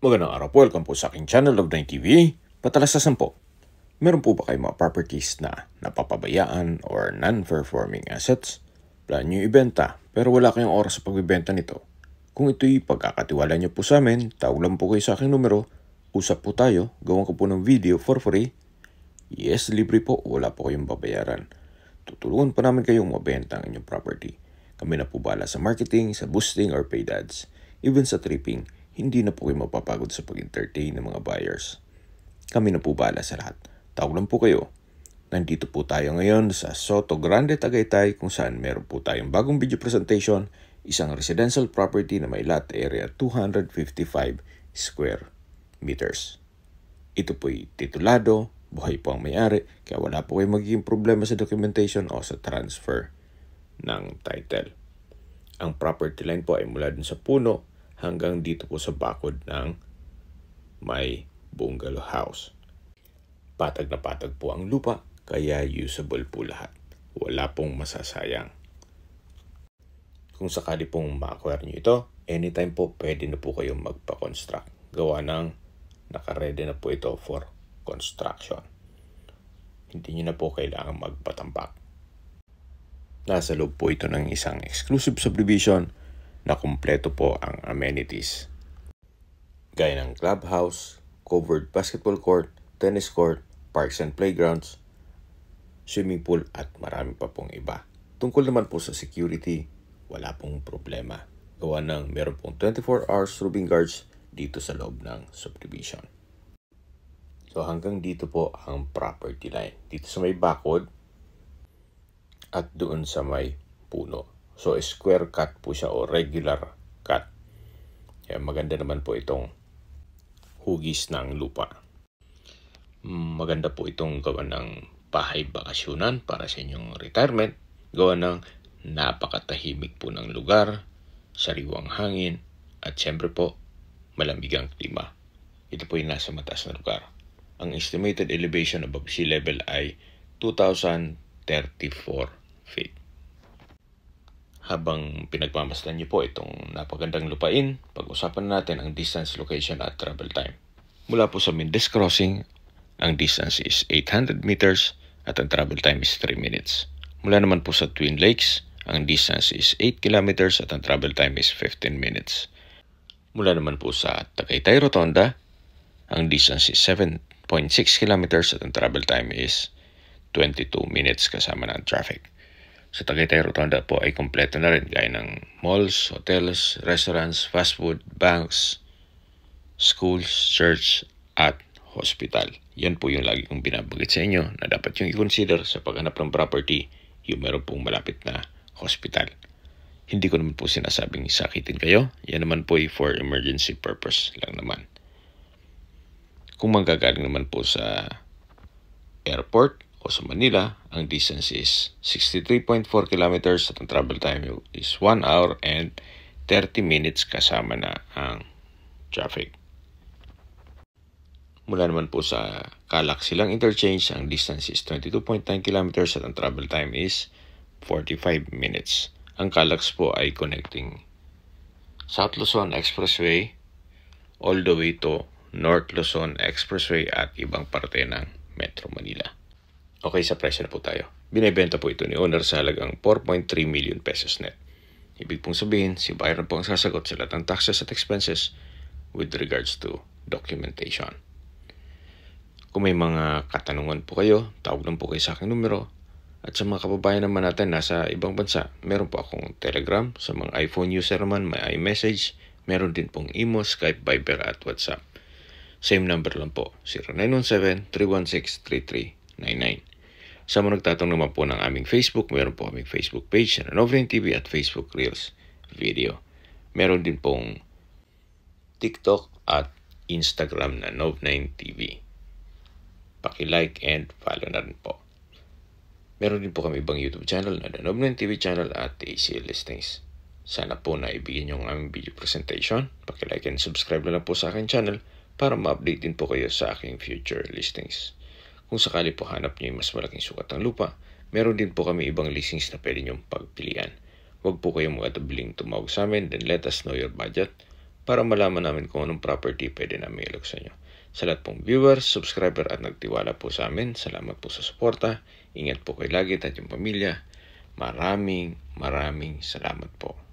Magandang araw po, welcome po sa aking channel of 9 TV. Patalasasan po, meron po ba kayong mga properties na napapabayaan or non-performing assets? Plan nyo ibenta pero wala kayong oras sa pagbibenta nito. Kung ito'y pagkakatiwala nyo po sa amin, tawag lang po kayo sa aking numero, usap po tayo, gawan ko po ng video for free. Yes, libre po, wala po kayong babayaran. Tutulungan pa namin kayong mabenta ang inyong property. Kami na po bahala sa marketing, sa boosting or paid ads, even sa tripping. Hindi na po kayo mapapagod sa pag-entertain ng mga buyers. Kami na po bahala sa lahat. Tawag lang po kayo. Nandito po tayo ngayon sa Soto Grande, Tagaytay kung saan meron po tayong bagong video presentation, isang residential property na may lot area 255 square meters. Ito po'y titulado, buhay po ang may-ari, kaya wala po kayong magiging problema sa documentation o sa transfer ng title. Ang property line po ay mula dun sa puno hanggang dito po sa bakod ng may bungalow house. Patag na patag po ang lupa, kaya usable po lahat. Wala pong masasayang. Kung sakali pong ma-acquire nyo ito, anytime po pwede na po kayong magpa-construct. Gawa ng nakaredy na po ito for construction. Hindi nyo na po kailangan magpatambak. Nasa loob po ito ng isang exclusive subdivision na kumpleto po ang amenities. Gaya ng clubhouse, covered basketball court, tennis court, parks and playgrounds, swimming pool at marami pa pong iba. Tungkol naman po sa security, wala pong problema. Gawa ng meron pong 24 hours roving guards dito sa loob ng subdivision. So hanggang dito po ang property line. Dito sa may bakod at doon sa may puno. So, square cut po siya o regular cut. Kaya maganda naman po itong hugis ng lupa. Maganda po itong gawa ng bahay bakasyonan para sa inyong retirement. Gawa ng napakatahimik po ng lugar, sariwang hangin, at syempre po, malamig ang klima. Ito po yung nasa mataas na lugar. Ang estimated elevation above sea level ay 2,034 feet. Habang pinagmamasdan niyo po itong napagandang lupain, pag-usapan natin ang distance, location at travel time. Mula po sa Mendez Crossing, ang distance is 800 meters at ang travel time is 3 minutes. Mula naman po sa Twin Lakes, ang distance is 8 kilometers at ang travel time is 15 minutes. Mula naman po sa Tagaytay Rotonda, ang distance is 7.6 kilometers at ang travel time is 22 minutes kasama ng traffic. Sa Tagaytay Rotonda po ay kompleto na rin gaya ng malls, hotels, restaurants, fast food, banks, schools, church, at hospital. Yan po yung lagi kong binabanggit sa inyo na dapat yung i-consider sa paghanap ng property yung meron pong malapit na hospital. Hindi ko naman po sinasabing sakitin kayo. Yan naman po ay for emergency purpose lang naman. Kung manggagaling naman po sa airport o sa Manila, ang distance is 63.4 kilometers at ang travel time is 1 hour and 30 minutes kasama na ang traffic. Mula naman po sa Calac Silang Interchange, ang distance is 22.9 kilometers at ang travel time is 45 minutes. Ang Calac po ay connecting South Luzon Expressway all the way to North Luzon Expressway at ibang parte ng Metro Manila. Okay, sa presyo na po tayo. Binibenta po ito ni owner sa halagang 4.3 million pesos net. Ibig pong sabihin, si buyer na po ang sasagot sa lahat ng taxes at expenses with regards to documentation. Kung may mga katanungan po kayo, tawag lang po kayo sa aking numero. At sa mga kababayan naman natin nasa ibang bansa, meron po akong Telegram. Sa mga iPhone user naman, may iMessage. Meron din pong Imo, Skype, Viber at WhatsApp. Same number lang po, 0917-316-3399. Sa mga nagtatanong naman po ng aming Facebook, meron po aming Facebook page na Nov9 TV at Facebook Reels video. Meron din pong TikTok at Instagram na Nov9 TV. Paki-like and follow na rin po. Meron din po kami ibang YouTube channel na The Nov9 TV channel at ACL Listings. Sana po na ibigyan nyo ang aming video presentation. Paki-like and subscribe na lang po sa aking channel para ma-update din po kayo sa aking future listings. Kung sakali po hanap nyo yung mas malaking sukat ng lupa, meron din po kami ibang listings na pwede nyong pagpilian. Huwag po kayong mag-atabiling tumawag sa amin, then let us know your budget para malaman namin kung anong property pwede namin ilog sa inyo. Sa lahat pong viewers, subscriber at nagtiwala po sa amin, salamat po sa suporta. Ingat po kayo lagi at yung pamilya. Maraming salamat po.